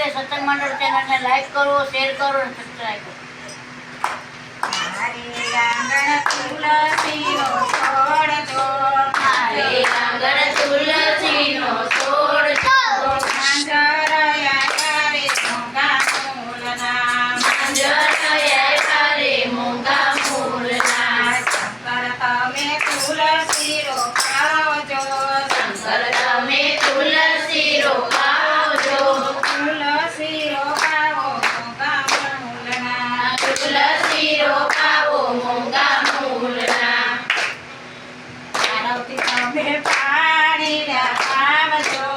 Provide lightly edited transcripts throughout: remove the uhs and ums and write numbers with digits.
અત્યારે સત્સંગ મંડળ ચેનલને લાઈક કરો, શેર કરો અને સબસ્ક્રાઇબ કરો. મારે આંગણ તુલસીનો છોડ જો, મારે આંગણ તુલસીનો છોડ જો. માંજરયા કરે મોંઘા મૂળના, માંજરયા કરે મોંઘા મૂળના. શંકર તમે તુલસી રોપાવજો, શંકર તમે તુલસી રોપાવજો. તુલસી રોપાવો મોંઘા મૂળના, તુલસી રોપાવો મોંઘા મૂળના. આરતી તમે પાણીડા પાવજો,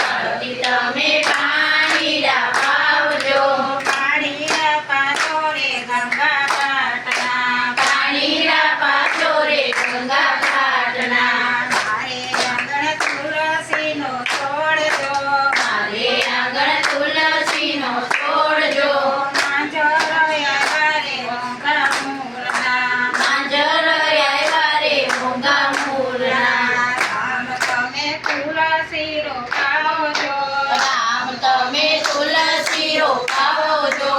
આરતી તમે પાણીડા પાવજો. પાણીડા પાછો રે ગંગા ઘાટના, પાણીડા પાછો રે ગંગા ઘાટના. મારે આંગણ તુલસીનો છોડ જો, મારે આંગણ તુલસીનો છોડ જો. માંજરયા કરે મોંઘા મૂળના, માંજર આવ્યા રે મોંઘા મૂળના. રામ તમે તુલસી રોપાવજો, રામ તમે તુલસી રોપાવજો.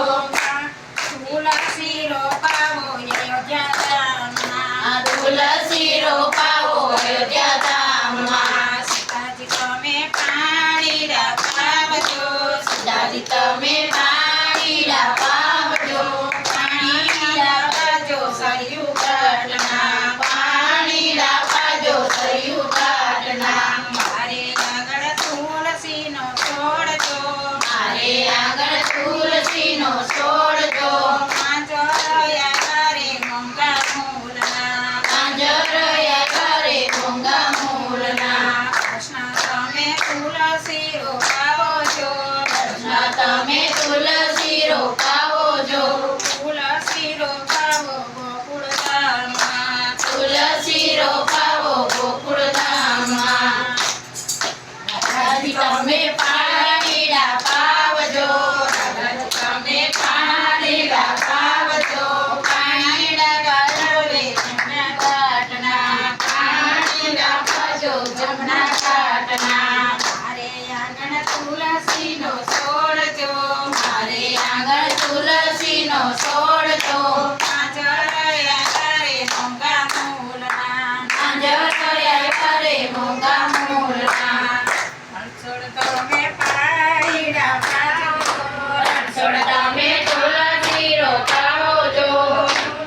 તુલસી રોપાવો અયોધ્યા ધામમાં, આ તુલસી રોપાવો અયોધ્યા ધામમાં. સીતાજી તમે પાણીડા પાવજો, સીતાજી તમે પાણીડા પાવજો. પાણીડા પાજો સરયુ ઘાટના, પાણીડા પાજો સરયુ ઘાટના. મારે આંગણ તુલસીનો છોડ જો, મારે આંગણ તુલસીનો છોડ જો. માંજરયા કરે મોંઘા મૂળના, માંજરયા કરે મોંઘા મૂળના. કૃષ્ણ તમે તુલસી રોપાવો છો, કૃષ્ણ તમે તુલસી રોપાવો જો. તુલસી રોપાવો ગોકુળ ધામમાં, તુલસી રોપાવો ગોકુળ ધામમાં. રાધાજી તમે પાણીડા પાવજો. રાધાજી તમે પાણીડા પાવજો. પાણીડા પાજો રે જમના ઘાટના. પાણીડા પાજો જમના ઘાટના. મારે આંગણ તુલસીનો છોડ જો, મારે આંગણ તુલસીનો છોડ જો. માંજરયા કરે મોંઘા મૂળના, માંજરયા કરે મોંઘા મૂળના. રણછોડ તમે પાણીડા પાજો, રણછોડ તમે તુલસી રોપાવો જો.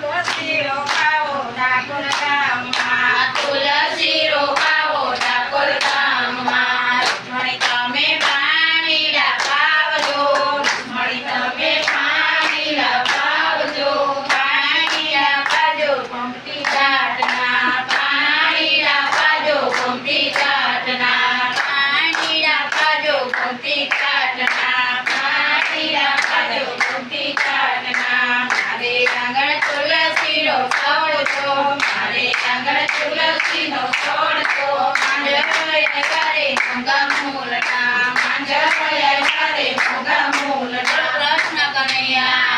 તુલસી રોપાવો ડાકોર ગામમાં, આ તુલસી રોપાવો ડાકોર ગામમાં. લક્ષ્મણી તમે પાણીડા પાવજો. લક્ષ્મણી તમે પાણીડા પાવજો. પાણીડા પાજો ગોમતી ઘાટના. પાણીડા પાજો ગોમતી ઘાટના. પાણીડા પાજો ગોમતી ઘાટના. પાણીડા પાજો ગોમતી ઘાટના. મારે આંગણ તુલસીનો છોડ જો. મારે આંગણ તુલસીનો છોડ જો. માંજરયા કરે મોંઘા મૂળના. માંજરયા કરે મોંઘા મૂળના. કૃષ્ણ કનૈયા